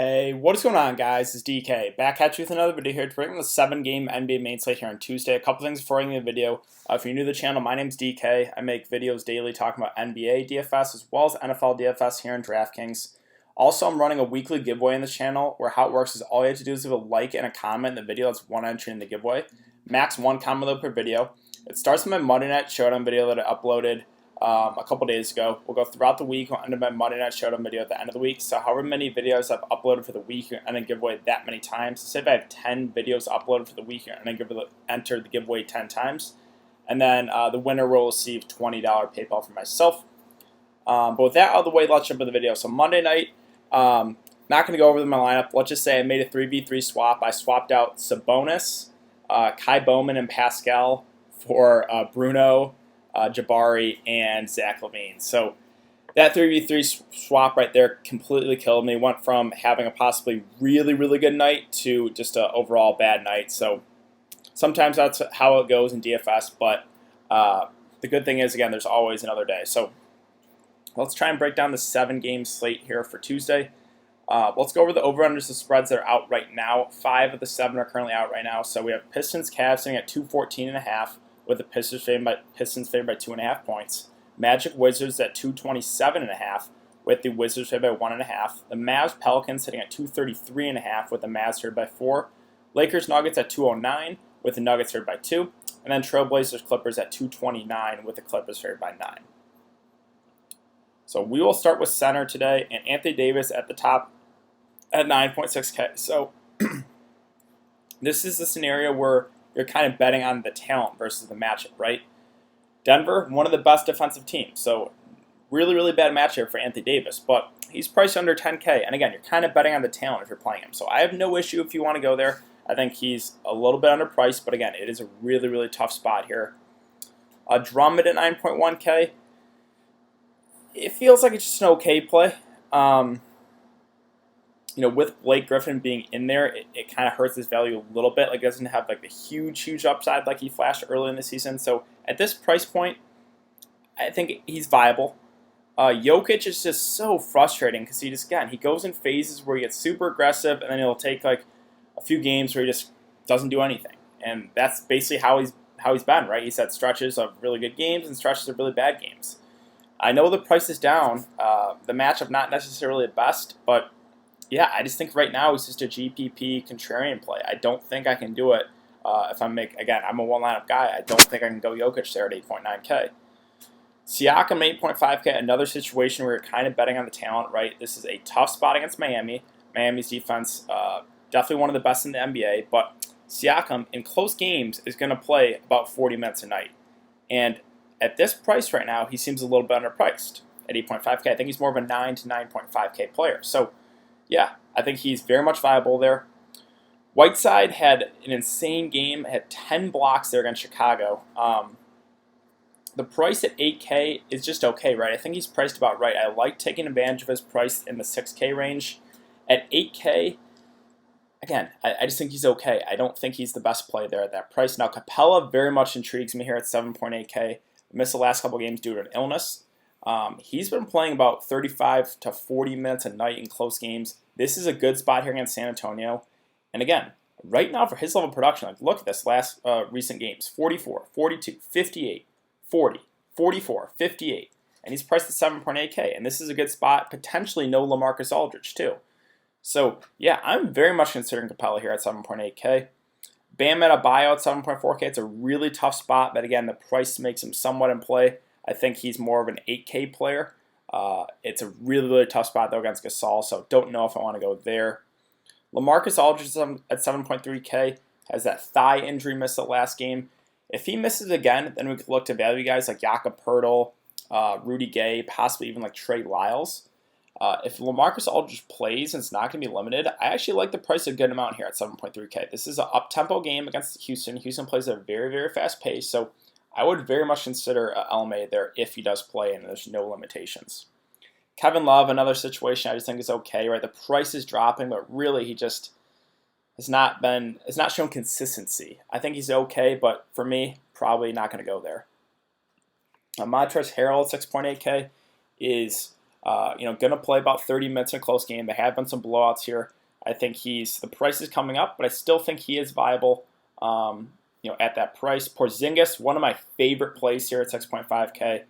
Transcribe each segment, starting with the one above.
Hey, what is going on, guys? It's DK back at you with another video here to bring the 7-game NBA main slate here on Tuesday. A couple things before I get into the video. If you're new to the channel, my name's DK. I make videos daily talking about NBA DFS as well as NFL DFS here on Draftkings. Also, I'm running a weekly giveaway on this channel where how it works is all you have to do is leave a like and a comment in the video. That's one entry in the giveaway. Max one comment per video. It starts with my Monday Night Showdown video that I uploaded a couple days ago. We'll go throughout the week. We'll end up my Monday Night Showdown video at the end of the week. So however many videos I've uploaded for the week, and then give away that many times. Say if I have 10 videos uploaded for the week, and then enter the giveaway 10 times. And then the winner will receive $20 PayPal for myself. But with that out of the way, let's jump into the video. So Monday night, not going to go over my lineup. Let's just say I made a 3v3 swap. I swapped out Sabonis, Kai Bowman, and Pascal for Bruno, Jabari, and Zach LaVine. So that 3v3 swap right there completely killed me. Went from having a possibly really, really good night to just an overall bad night. So sometimes that's how it goes in DFS, but the good thing is, again, there's always another day. So let's try and break down the 7-game slate here for Tuesday. Let's go over the over-unders, the spreads that are out right now. 5 of the 7 are currently out right now. So we have Pistons Cavs sitting at 214.5. with the Pistons favored by 2.5 points. Magic Wizards at 227.5 with the Wizards favored by 1.5. The Mavs Pelicans sitting at 233.5 with the Mavs favored by 4. Lakers Nuggets at 209 with the Nuggets favored by 2. And then Trailblazers Clippers at 229 with the Clippers favored by 9. So we will start with center today, and Anthony Davis at the top at 9.6K. So this is the scenario where you're kind of betting on the talent versus the matchup, right? Denver, one of the best defensive teams. So really, really bad matchup for Anthony Davis. But he's priced under 10K. And again, you're kind of betting on the talent if you're playing him. So I have no issue if you want to go there. I think he's a little bit underpriced. But again, it is a really, really tough spot here. Drummond at 9.1K. It feels like it's just an okay play. With Blake Griffin being in there, it kind of hurts his value a little bit. Like, it doesn't have like the huge upside like he flashed early in the season. So at this price point, I think he's viable. Jokic is just so frustrating because he goes in phases where he gets super aggressive, and then he'll take like a few games where he just doesn't do anything. And that's basically how he's been, right? He's had stretches of really good games and stretches of really bad games. I know the price is down. The matchup not necessarily the best, but yeah, I just think right now it's just a GPP contrarian play. I don't think I can do it if I'm a one lineup guy. I don't think I can go Jokic there at 8.9K. Siakam 8.5K, another situation where you're kind of betting on the talent, right? This is a tough spot against Miami. Miami's defense, definitely one of the best in the NBA, but Siakam in close games is going to play about 40 minutes a night. And at this price right now, he seems a little bit underpriced at 8.5K. I think he's more of a 9 to 9.5K player. So yeah, I think he's very much viable there. Whiteside had an insane game, had 10 blocks there against Chicago. The price at 8K is just okay, right? I think he's priced about right. I like taking advantage of his price in the 6K range. At 8K, again, I just think he's okay. I don't think he's the best play there at that price. Now, Capella very much intrigues me here at 7.8K. Missed the last couple games due to an illness. He's been playing about 35 to 40 minutes a night in close games. This is a good spot here against San Antonio. And again, right now for his level of production, like look at this last recent games. 44, 42, 58, 40, 44, 58. And he's priced at 7.8K. And this is a good spot. Potentially no LaMarcus Aldridge too. So yeah, I'm very much considering Capella here at 7.8K. Bam Adebayo at 7.4K. It's a really tough spot. But again, the price makes him somewhat in play. I think he's more of an 8K player. It's a really, really tough spot, though, against Gasol, so don't know if I want to go there. LaMarcus Aldridge at 7.3K has that thigh injury missed the last game. If he misses again, then we could look to value guys like Jakob Poeltl, Rudy Gay, possibly even like Trey Lyles. If LaMarcus Aldridge plays and it's not going to be limited, I actually like the price a good amount here at 7.3K. This is an up-tempo game against Houston. Houston plays at a very, very fast pace, so I would very much consider LMA there if he does play and there's no limitations. Kevin Love, another situation I just think is okay, right? The price is dropping, but really he just has not shown consistency. I think he's okay, but for me, probably not going to go there. Montrezl Harrell at 6.8K is Going to play about 30 minutes in a close game. There have been some blowouts here. I think the price is coming up, but I still think he is viable. At that price. Porzingis, one of my favorite plays here at 6.5K.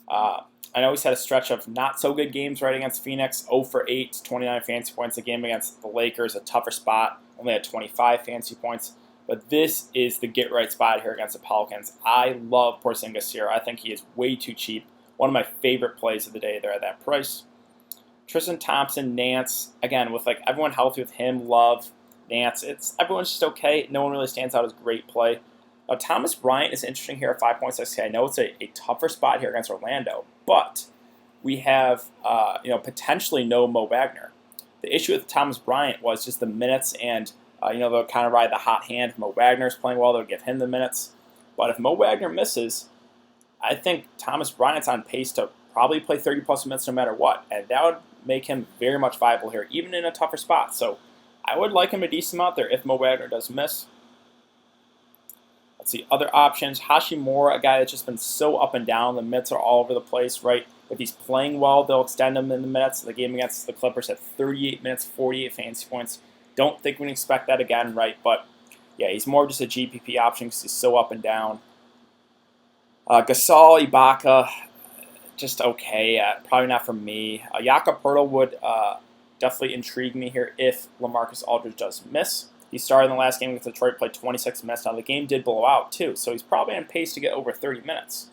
I know he's had a stretch of not so good games right against Phoenix. 0 for 8, 29 fantasy points. A game against the Lakers, a tougher spot. Only had 25 fantasy points. But this is the get-right spot here against the Pelicans. I love Porzingis here. I think he is way too cheap. One of my favorite plays of the day there at that price. Tristan Thompson, Nance, again, with everyone healthy with him, Love, Nance. Everyone's just okay. No one really stands out as great play. Now, Thomas Bryant is interesting here at 5.6K. I know it's a tougher spot here against Orlando, but we have potentially no Mo Wagner. The issue with Thomas Bryant was just the minutes, and they'll kind of ride the hot hand. If Mo Wagner's playing well, they'll give him the minutes. But if Mo Wagner misses, I think Thomas Bryant's on pace to probably play 30-plus minutes no matter what, and that would make him very much viable here, even in a tougher spot. So I would like him a decent amount there if Mo Wagner does miss. Let's see, other options. Hashimura, a guy that's just been so up and down. The minutes are all over the place, right? If he's playing well, they'll extend him in the minutes. The game against the Clippers at 38 minutes, 48 fantasy points. Don't think we can expect that again, right? But, yeah, he's more just a GPP option because he's so up and down. Gasol, Ibaka, just okay. Probably not for me. Jakob Poeltl would definitely intrigue me here if LaMarcus Aldridge does miss. He started in the last game against Detroit, played 26 minutes. Now, the game did blow out, too, so he's probably on pace to get over 30 minutes.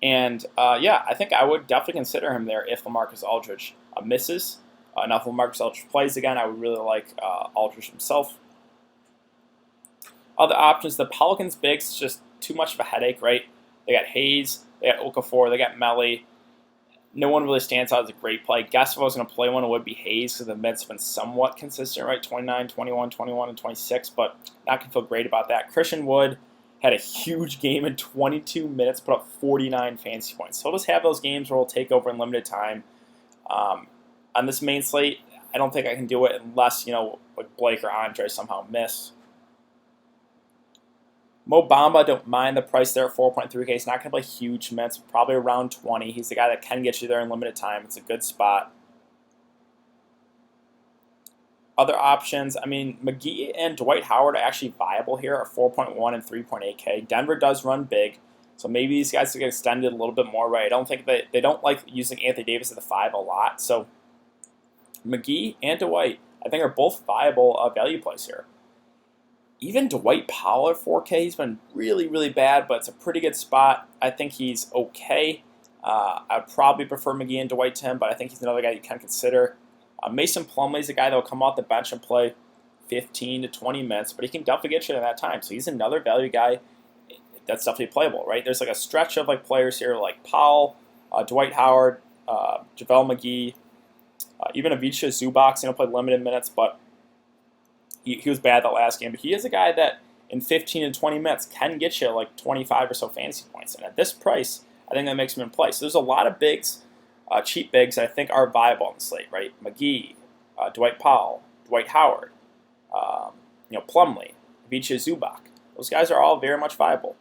And, I think I would definitely consider him there if LaMarcus Aldridge misses. Now, if LaMarcus Aldridge plays again, I would really like Aldridge himself. Other options, the Pelicans bigs is just too much of a headache, right? They got Hayes, they got Okafor, they got Melly. No one really stands out as a great play. Guess if I was going to play one, it would be Hayes because the minutes have been somewhat consistent, right? 29, 21, 21, and 26, but not going to feel great about that. Christian Wood had a huge game in 22 minutes, put up 49 fantasy points. So he'll just have those games where he'll take over in limited time. On this main slate, I don't think I can do it unless, Blake or Andre somehow miss. Mo Bamba, don't mind the price there at 4.3K. He's not going to play huge minutes, probably around 20. He's the guy that can get you there in limited time. It's a good spot. Other options, McGee and Dwight Howard are actually viable here at 4.1 and 3.8K. Denver does run big, so maybe these guys will get extended a little bit more, right? I don't think they don't like using Anthony Davis at the 5 a lot, so McGee and Dwight, I think, are both viable value plays here. Even Dwight Powell at 4K, he's been really, really bad, but it's a pretty good spot. I think he's okay. I'd probably prefer McGee and Dwight to him, but I think he's another guy you can consider. Mason Plumlee's a guy that will come off the bench and play 15 to 20 minutes, but he can definitely get you in that time. So he's another value guy that's definitely playable, right? There's a stretch of players here like Powell, Dwight Howard, JaVale McGee, even Ivica Zubac, played limited minutes, but he was bad that last game. But he is a guy that in 15 to 20 minutes can get you 25 or so fantasy points. And at this price, I think that makes him in play. So there's a lot of bigs, cheap bigs, I think are viable on the slate, right? McGee, Dwight Powell, Dwight Howard, Plumlee, Ivica Zubac. Those guys are all very much viable.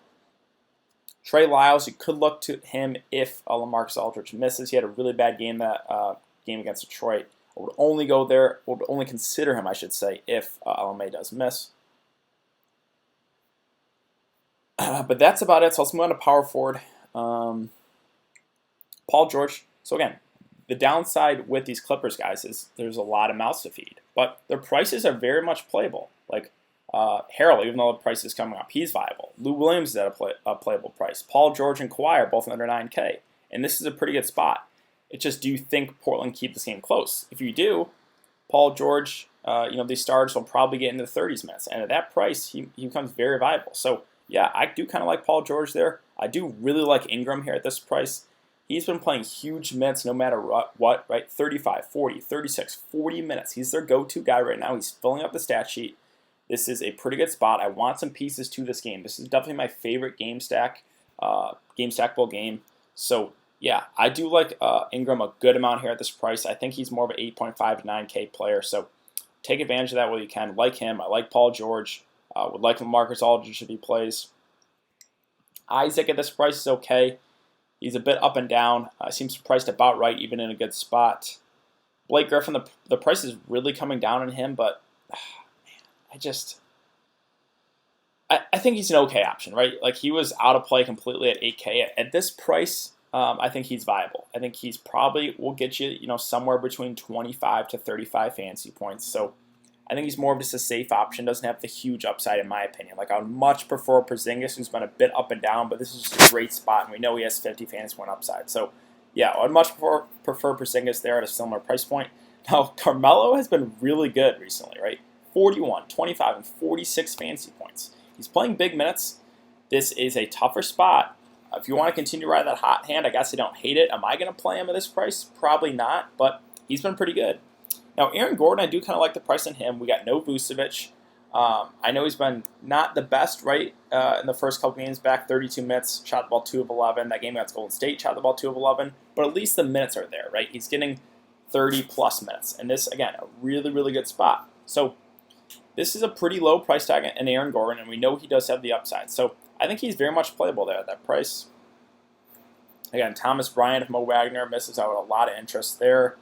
Trey Lyles, you could look to him if LaMarcus Aldridge misses. He had a really bad game that game against Detroit. I would only go there, would only consider him, I should say, if LMA does miss. But that's about it. So let's move on to power forward. Paul George. So again, the downside with these Clippers guys is there's a lot of mouths to feed. But their prices are very much playable. Harrell, even though the price is coming up, he's viable. Lou Williams is at a playable price. Paul George and Kawhi are both under 9K. And this is a pretty good spot. It's just, do you think Portland keep this game close? If you do, Paul George, these stars will probably get into the 30s minutes. And at that price, he becomes very viable. So, yeah, I do kind of like Paul George there. I do really like Ingram here at this price. He's been playing huge minutes no matter what, right? 35, 40, 36, 40 minutes. He's their go-to guy right now. He's filling up the stat sheet. This is a pretty good spot. I want some pieces to this game. This is definitely my favorite game stackable game. So, yeah, I do like Ingram a good amount here at this price. I think he's more of an 8.5 to 9K player, so take advantage of that while you can. Like him, I like Paul George. Would like LaMarcus Aldridge if he plays. Isaac at this price is okay. He's a bit up and down. Seems priced about right, even in a good spot. Blake Griffin, the price is really coming down on him, but man, I think he's an okay option, right? Like, he was out of play completely at 8K. At this price, I think he's viable. I think he's probably will get you, somewhere between 25 to 35 fantasy points. So I think he's more of just a safe option. Doesn't have the huge upside, in my opinion. Like, I would much prefer Porzingis, who's been a bit up and down, but this is just a great spot, and we know he has 50 fantasy point upside. So yeah, I would much prefer Porzingis there at a similar price point. Now, Carmelo has been really good recently, right? 41, 25, and 46 fantasy points. He's playing big minutes. This is a tougher spot. If you want to continue to ride that hot hand, I guess I don't hate it. Am I going to play him at this price? Probably not, but he's been pretty good. Now, Aaron Gordon, I do kind of like the price on him. We got no Vucevic. I know he's been not the best, right, in the first couple games back, 32 minutes, shot the ball 2 of 11. That game against Golden State, shot the ball 2 of 11. But at least the minutes are there, right? He's getting 30-plus minutes. And this, again, a really, really good spot. So this is a pretty low price tag in Aaron Gordon, and we know he does have the upside. So I think he's very much playable there at that price. Again, Thomas Bryant, if Mo Wagner misses out, a lot of interest there.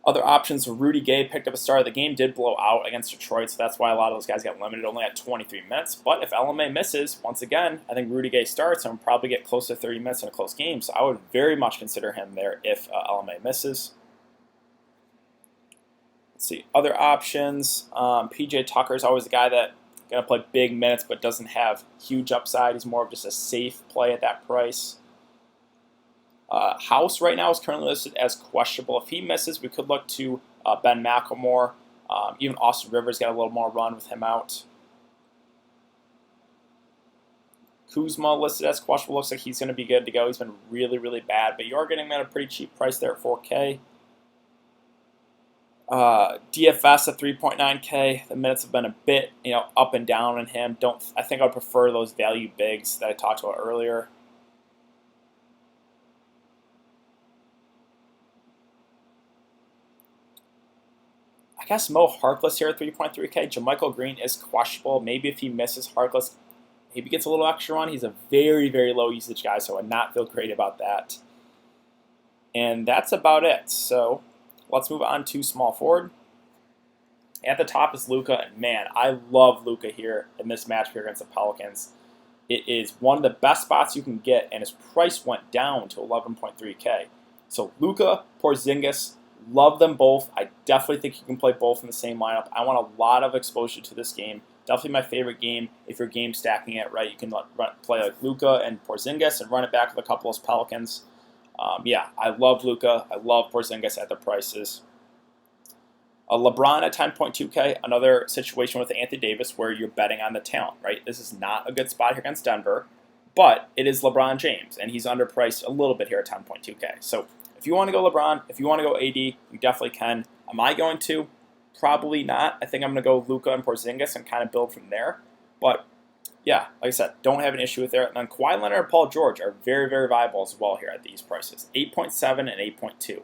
Other options, Rudy Gay picked up a start. The game did blow out against Detroit, so that's why a lot of those guys got limited, only at 23 minutes. But if LMA misses, once again, I think Rudy Gay starts and will probably get close to 30 minutes in a close game. So I would very much consider him there if LMA misses. Let's see, other options. PJ Tucker is always the guy that going to play big minutes but doesn't have huge upside. He's more of just a safe play at that price. House right now is currently listed as questionable. If he misses, we could look to Ben McLemore. Even Austin Rivers got a little more run with him out. Kuzma listed as questionable. Looks like he's going to be good to go. He's been really, really bad, but you're getting him at a pretty cheap price there at 4K. DFS at 3.9K. The minutes have been a bit, up and down on him. I think I would prefer those value bigs that I talked about earlier. I guess Mo Harkless here at 3.3K. JaMychal Green is questionable. Maybe if he misses Harkless, maybe gets a little extra run. He's a very, very low usage guy, so I would not feel great about that. And that's about it. So let's move on to small forward. At the top is Luka, and man, I love Luka here in this match here against the Pelicans. It is one of the best spots you can get, and his price went down to 11.3K. So Luka, Porzingis, love them both. I definitely think you can play both in the same lineup. I want a lot of exposure to this game. Definitely my favorite game. If you're game stacking it right, you can play like Luka and Porzingis and run it back with a couple of Pelicans. Yeah, I love Luka. I love Porzingis at the prices. LeBron at 10.2K, another situation with Anthony Davis where you're betting on the talent, right? This is not a good spot here against Denver, but it is LeBron James, and he's underpriced a little bit here at 10.2K. So if you want to go LeBron, if you want to go AD, you definitely can. Am I going to? Probably not. I think I'm going to go Luka and Porzingis and kind of build from there. But yeah, like I said, don't have an issue with there. And then Kawhi Leonard and Paul George are very, very viable as well here at these prices. 8.7 and 8.2.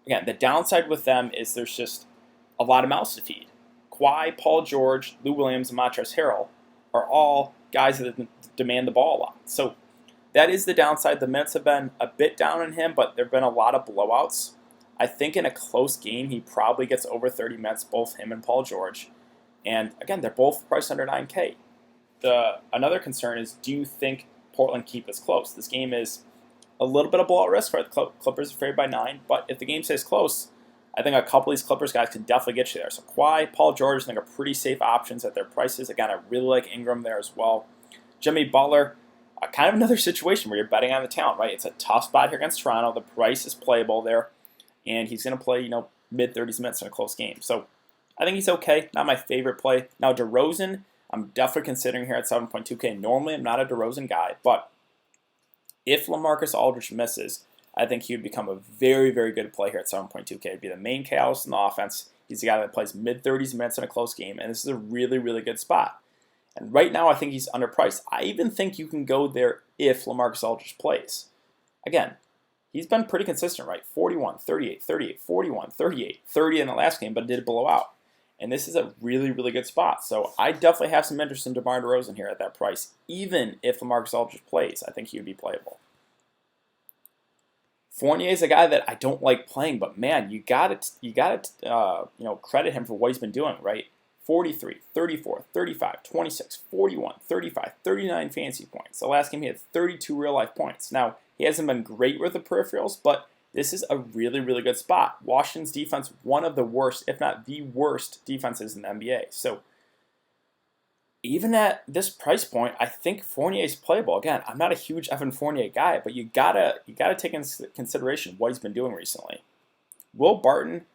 Again, the downside with them is there's just a lot of mouths to feed. Kawhi, Paul George, Lou Williams, and Montrezl Harrell are all guys that demand the ball a lot. So that is the downside. The minutes have been a bit down on him, but there have been a lot of blowouts. I think in a close game, he probably gets over 30 minutes, both him and Paul George. And again, they're both priced under 9K. Another concern is, do you think Portland keep this close? This game is a little bit of blowout risk, right? The Clippers are favored by 9, but if the game stays close, I think a couple of these Clippers guys can definitely get you there. So Kawhi, Paul George, I think are pretty safe options at their prices. Again, I really like Ingram there as well. Jimmy Butler, kind of another situation where you're betting on the talent, right? It's a tough spot here against Toronto. The price is playable there, and he's going to play, mid-30s minutes in a close game. So I think he's okay. Not my favorite play. Now, DeRozan, I'm definitely considering here at 7.2K. Normally, I'm not a DeRozan guy, but if LaMarcus Aldridge misses, I think he would become a very, very good play here at 7.2K. He'd be the main catalyst in the offense. He's the guy that plays mid-30s minutes in a close game, and this is a really, really good spot. And right now, I think he's underpriced. I even think you can go there if LaMarcus Aldridge plays. Again, he's been pretty consistent, right? 41, 38, 38, 41, 38, 30 in the last game, but it did blow out. And this is a really, really good spot. So I definitely have some interest in DeMar DeRozan here at that price. Even if LaMarcus Aldridge plays, I think he would be playable. Fournier is a guy that I don't like playing, but man, you got to credit him for what he's been doing, right? 43, 34, 35, 26, 41, 35, 39 fantasy points. The last game he had 32 real life points. Now, he hasn't been great with the peripherals, but this is a really, really good spot. Washington's defense, one of the worst, if not the worst defenses in the NBA. So even at this price point, I think Fournier is playable. Again, I'm not a huge Evan Fournier guy, but you gotta take into consideration what he's been doing recently. Will Barton,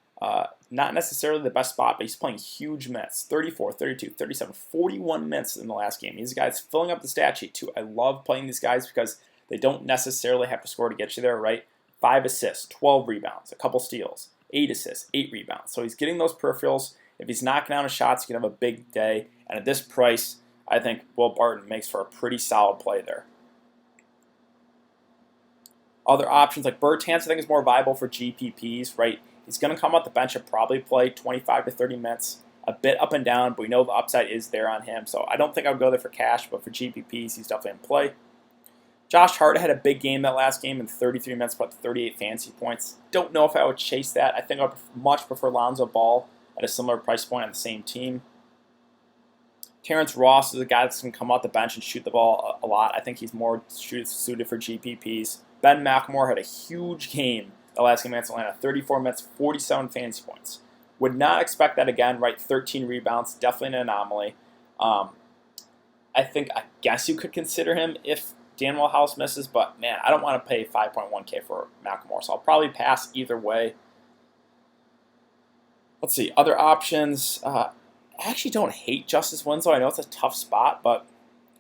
not necessarily the best spot, but he's playing huge minutes. 34, 32, 37, 41 minutes in the last game. These guys filling up the stat sheet too. I love playing these guys because they don't necessarily have to score to get you there, right? 5 assists, 12 rebounds, a couple steals, 8 assists, 8 rebounds. So he's getting those peripherals. If he's knocking down his shots, he can have a big day. And at this price, I think Will Barton makes for a pretty solid play there. Other options like Bertans, I think is more viable for GPPs, right? He's going to come off the bench and probably play 25 to 30 minutes, a bit up and down, but we know the upside is there on him. So I don't think I would go there for cash, but for GPPs, he's definitely in play. Josh Hart had a big game that last game in 33 minutes, put 38 fantasy points. Don't know if I would chase that. I think I would much prefer Lonzo Ball at a similar price point on the same team. Terrence Ross is a guy that's going to come off the bench and shoot the ball a lot. I think he's more suited for GPPs. Ben McLemore had a huge game the last game against Atlanta. 34 minutes, 47 fantasy points. Would not expect that again, right? 13 rebounds, definitely an anomaly. I guess you could consider him if Danwell House misses, but man, I don't want to pay 5.1K for McLemore, so I'll probably pass either way. Let's see, other options. I actually don't hate Justice Winslow. I know it's a tough spot, but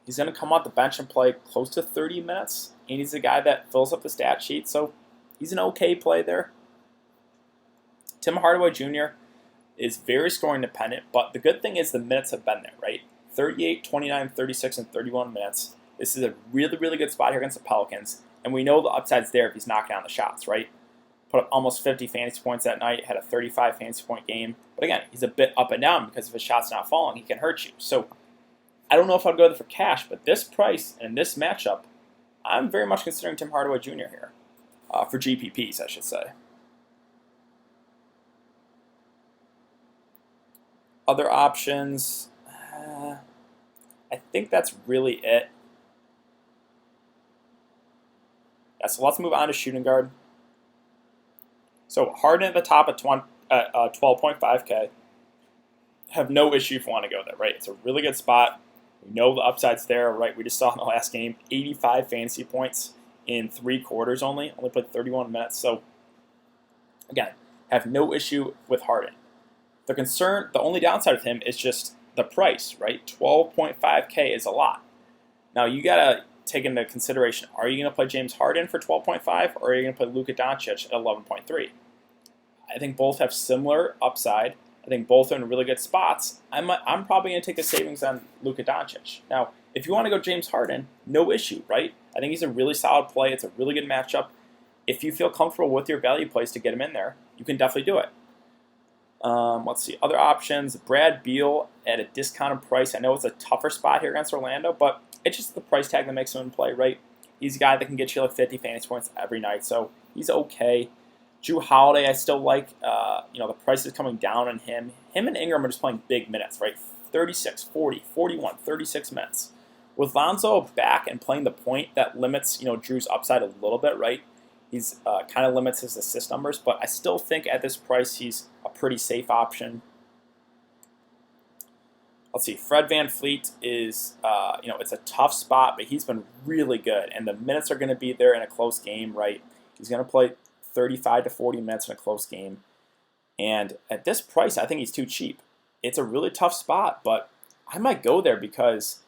he's going to come off the bench and play close to 30 minutes, and he's a guy that fills up the stat sheet, so he's an okay play there. Tim Hardaway Jr. is very scoring dependent, but the good thing is the minutes have been there, right? 38, 29, 36, and 31 minutes. This is a really, really good spot here against the Pelicans, and we know the upside's there if he's knocking down the shots, right? Put up almost 50 fantasy points that night, had a 35 fantasy point game. But again, he's a bit up and down because if his shot's not falling, he can hurt you. So I don't know if I'd go there for cash, but this price and this matchup, I'm very much considering Tim Hardaway Jr. here. For GPPs, I should say. Other options, I think that's really it. Yeah, so let's move on to shooting guard. So Harden at the top at 12.5K. Have no issue if you want to go there, right? It's a really good spot. We know the upside's there, right? We just saw in the last game, 85 fantasy points in 3 quarters only played 31 minutes. So again, have no issue with Harden. The only downside with him is just the price, right? 12.5K is a lot. Now you gotta take into consideration, are you going to play James Harden for 12.5 or are you going to play Luka Doncic at 11.3? I think both have similar upside. I think both are in really good spots. I'm probably going to take the savings on Luka Doncic. Now, if you want to go James Harden, no issue, right? I think he's a really solid play. It's a really good matchup. If you feel comfortable with your value plays to get him in there, you can definitely do it. Let's see. Other options. Brad Beal at a discounted price. I know it's a tougher spot here against Orlando, but it's just the price tag that makes him in play, right? He's a guy that can get you like 50 fantasy points every night, so he's okay. Drew Holiday, I still like. The price is coming down on him. Him and Ingram are just playing big minutes, right? 36, 40, 41, 36 minutes. With Lonzo back and playing the point, that limits, Drew's upside a little bit, right? He's kind of limits his assist numbers, but I still think at this price he's a pretty safe option. Let's see, Fred VanVleet is, it's a tough spot, but he's been really good, and the minutes are going to be there in a close game, right? He's going to play 35 to 40 minutes in a close game, and at this price, I think he's too cheap. It's a really tough spot, but I might go there because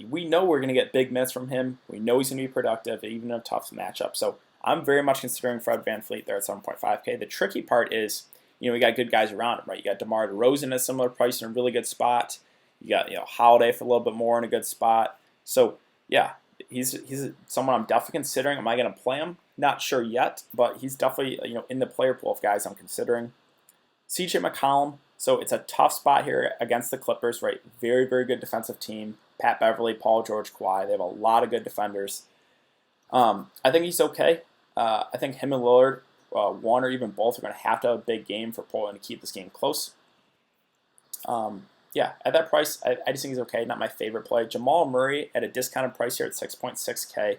we know we're going to get big minutes from him. We know he's going to be productive, even in a tough matchup. So I'm very much considering Fred VanVleet there at 7.5K. The tricky part is, we got good guys around him, right? You got DeMar DeRozan at a similar price in a really good spot. You got, Holiday for a little bit more in a good spot. So, yeah, he's someone I'm definitely considering. Am I going to play him? Not sure yet, but he's definitely, in the player pool of guys I'm considering. CJ McCollum, So it's a tough spot here against the Clippers, right? Very, very good defensive team. Pat Beverly, Paul George, Kawhi. They have a lot of good defenders. I think he's okay. I think him and Lillard, one or even both, are going to have a big game for Portland to keep this game close. Yeah, at that price, I just think he's okay. Not my favorite play. Jamal Murray at a discounted price here at 6.6K.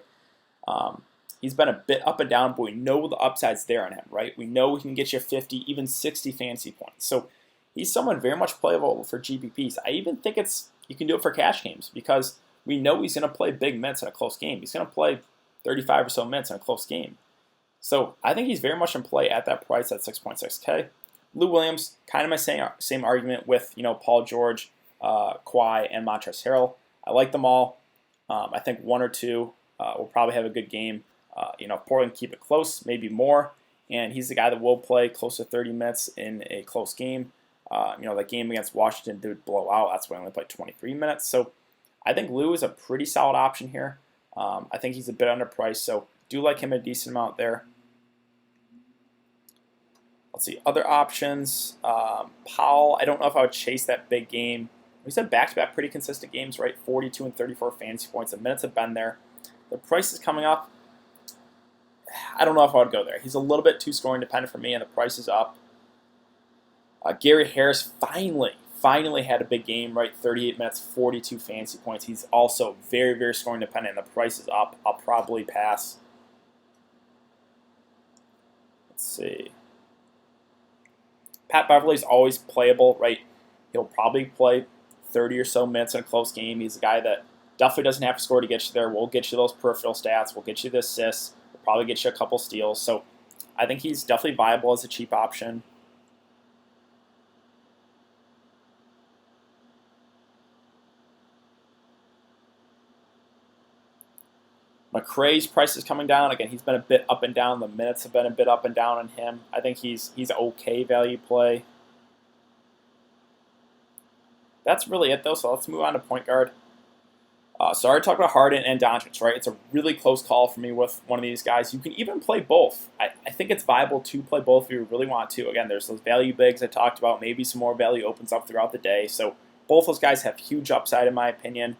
He's been a bit up and down, but we know the upside's there on him, right? We know he can get you 50, even 60 fantasy points. So he's someone very much playable for GPPs. I even think you can do it for cash games because we know he's going to play big minutes in a close game. He's going to play 35 or so minutes in a close game. So I think he's very much in play at that price at 6.6K. Lou Williams, kind of my same argument with Paul George, Kawhi, and Montrezl Harrell. I like them all. I think one or two will probably have a good game. If Portland keep it close, maybe more. And he's the guy that will play close to 30 minutes in a close game. That game against Washington did blow out. That's why he only played 23 minutes. So I think Lou is a pretty solid option here. I think he's a bit underpriced, so do like him a decent amount there. Let's see, other options. Powell, I don't know if I would chase that big game. We said back-to-back pretty consistent games, right? 42 and 34 fantasy points. The minutes have been there. The price is coming up. I don't know if I would go there. He's a little bit too scoring dependent for me, and the price is up. Gary Harris finally had a big game, right? 38 minutes, 42 fantasy points. He's also very, very scoring dependent, and the price is up. I'll probably pass. Let's see. Pat Beverly's always playable, right? He'll probably play 30 or so minutes in a close game. He's a guy that definitely doesn't have to score to get you there. We'll get you those peripheral stats. We'll get you the assists. We'll probably get you a couple steals. So I think he's definitely viable as a cheap option. McRae's price is coming down. Again, he's been a bit up and down. The minutes have been a bit up and down on him. I think he's okay value play. That's really it, though, so let's move on to point guard. So I already talked about Harden and Doncic, right? It's a really close call for me with one of these guys. You can even play both. I think it's viable to play both if you really want to. Again, there's those value bigs I talked about. Maybe some more value opens up throughout the day. So both those guys have huge upside, in my opinion.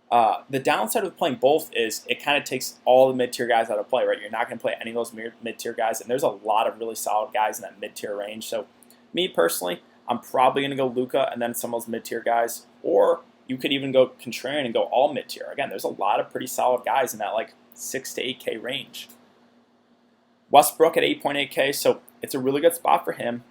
The downside of playing both is it kind of takes all the mid-tier guys out of play, right? You're not going to play any of those mid-tier guys, and there's a lot of really solid guys in that mid-tier range. So me personally, I'm probably going to go Luka and then some of those mid-tier guys, or you could even go contrarian and go all mid-tier. Again, there's a lot of pretty solid guys in that like 6 to 8K range. Westbrook at 8.8K, so it's a really good spot for him.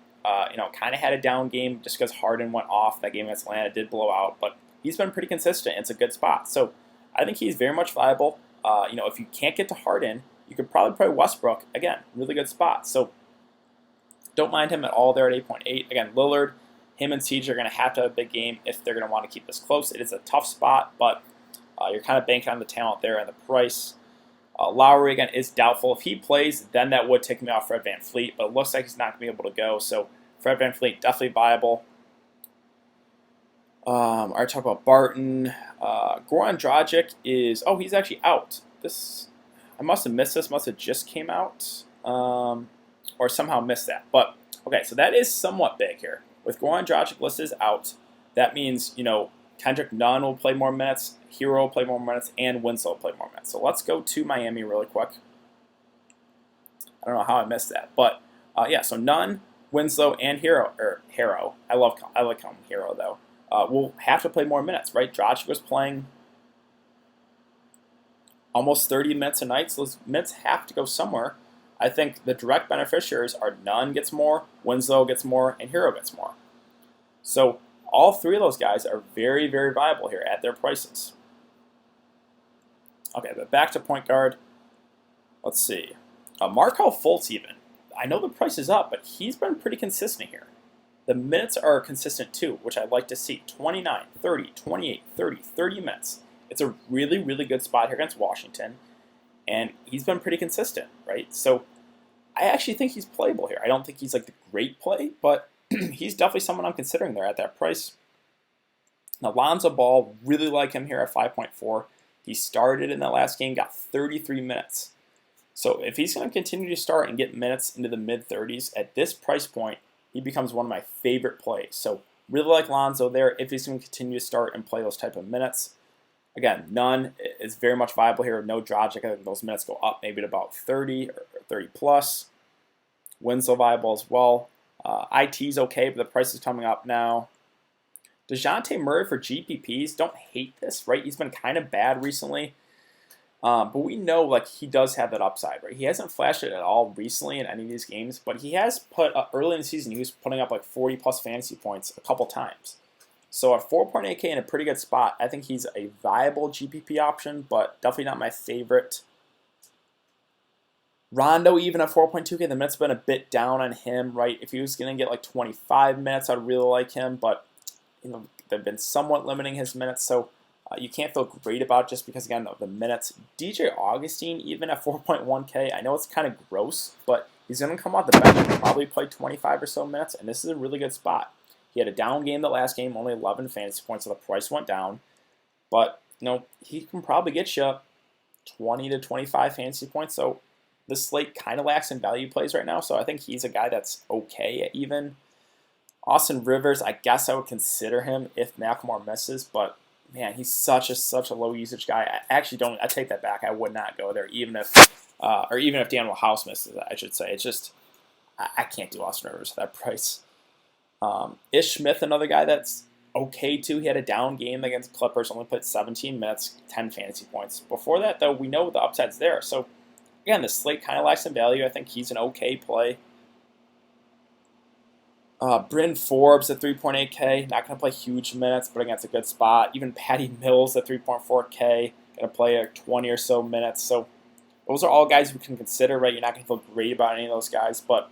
Kind of had a down game just because Harden went off. That game against Atlanta did blow out, but he's been pretty consistent. It's a good spot. So I think he's very much viable. If you can't get to Harden, you could probably play Westbrook. Again, really good spot. So don't mind him at all there at 8.8. Again, Lillard, him and CJ are going to have a big game if they're going to want to keep this close. It is a tough spot, but you're kind of banking on the talent there and the price. Lowry, again, is doubtful. If he plays, then that would take me off Fred VanVleet, but it looks like he's not going to be able to go. So Fred VanVleet, definitely viable. I already talked about Barton. Goran Dragic he's actually out. I must have missed this. Must have just came out, or somehow missed that. But okay, so that is somewhat big here. With Goran Dragic listed as out, that means Kendrick Nunn will play more minutes, Hero will play more minutes, and Winslow will play more minutes. So let's go to Miami really quick. I don't know how I missed that, but so Nunn, Winslow, and Hero. I like calling him Hero though. Will have to play more minutes, right? Dragic was playing almost 30 minutes a night, so those minutes have to go somewhere. I think the direct beneficiaries are Nunn gets more, Winslow gets more, and Hero gets more. So all three of those guys are very, very viable here at their prices. Okay, but back to point guard. Let's see. Markelle Fultz even. I know the price is up, but he's been pretty consistent here. The minutes are consistent too, which I'd like to see. 29, 30, 28, 30, 30 minutes. It's a really, really good spot here against Washington, and he's been pretty consistent, right? So I actually think he's playable here. I don't think he's like the great play, but he's definitely someone I'm considering there at that price. Now, Lonzo Ball, really like him here at 5.4. He started in that last game, got 33 minutes. So if he's going to continue to start and get minutes into the mid-30s at this price point, he becomes one of my favorite plays. So really like Lonzo there if he's going to continue to start and play those type of minutes. Again, none is very much viable here. No Dragic. I think those minutes go up maybe to about 30 or 30 plus. Winslow viable as well. IT's okay, but the price is coming up now. DeJounte Murray for GPPs. Don't hate this, right? He's been kind of bad recently. But we know like he does have that upside, right? He hasn't flashed it at all recently in any of these games, but he has put early in the season he was putting up like 40 plus fantasy points a couple times. So at 4.8K in a pretty good spot, I think he's a viable GPP option, but definitely not my favorite. Rondo even at 4.2K, the minutes have been a bit down on him, right? If he was going to get like 25 minutes, I'd really like him, but they've been somewhat limiting his minutes, so you can't feel great about it just because, again, of the minutes. DJ Augustine, even at 4.1K, I know it's kind of gross, but he's going to come off the bench and probably play 25 or so minutes, and this is a really good spot. He had a down game the last game, only 11 fantasy points, so the price went down. But, he can probably get you 20 to 25 fantasy points, so the slate kind of lacks in value plays right now, so I think he's a guy that's okay at even. Austin Rivers, I guess I would consider him if McLemore misses, but man, he's such a low usage guy. I actually don't. I take that back. I would not go there, even if Daniel House misses. I should say. It's just I can't do Austin Rivers at that price. Ish Smith, another guy that's okay too. He had a down game against Clippers, only played 17 minutes, 10 fantasy points. Before that, though, we know the upside's there. So again, the slate kind of lacks in value. I think he's an okay play. Bryn Forbes at 3.8K, not going to play huge minutes, but again, it's a good spot. Even Patty Mills at 3.4K, going to play 20 or so minutes. So those are all guys we can consider, right? You're not going to feel great about any of those guys, but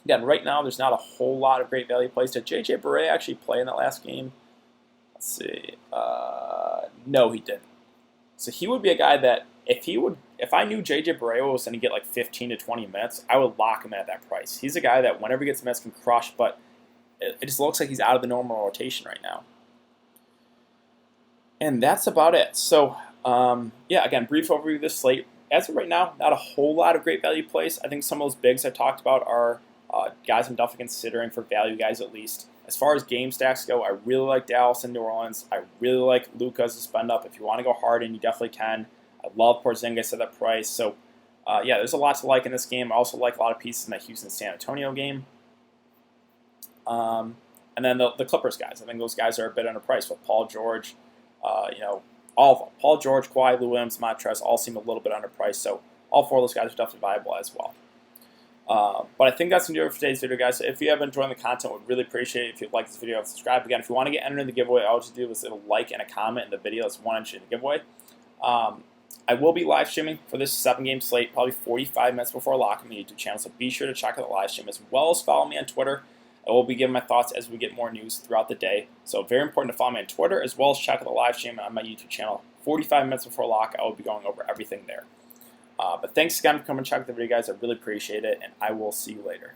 again, right now there's not a whole lot of great value plays. Did JJ Barea actually play in that last game? Let's see. No, he didn't. So he would be a guy that if I knew JJ Barea was going to get like 15 to 20 minutes, I would lock him at that price. He's a guy that whenever he gets minutes can crush, but it just looks like he's out of the normal rotation right now. And that's about it. So, again, brief overview of this slate. As of right now, not a whole lot of great value plays. I think some of those bigs I talked about are guys I'm definitely considering for value guys at least. As far as game stacks go, I really like Dallas and New Orleans. I really like Luka as a spend up. If you want to go hard, and you definitely can. I love Porzingis at that price. So, there's a lot to like in this game. I also like a lot of pieces in that Houston-San Antonio game. And then the Clippers guys. I think those guys are a bit underpriced with Paul George. All of them. Paul George, Kawhi, Lou Williams, Montrezl all seem a little bit underpriced. So all four of those guys are definitely viable as well. But I think that's going to do it for today's video, guys. So if you have enjoyed the content, we'd really appreciate it if you'd like this video and subscribe. Again, if you want to get entered in the giveaway, all you have to do is hit a like and a comment in the video. That's one entry in the giveaway. I will be live streaming for this 7-game slate, probably 45 minutes before lock on the YouTube channel. So be sure to check out the live stream as well as follow me on Twitter. I will be giving my thoughts as we get more news throughout the day. So very important to follow me on Twitter as well as check out the live stream on my YouTube channel. 45 minutes before lock, I will be going over everything there. But thanks again for coming and checking the video, guys. I really appreciate it, and I will see you later.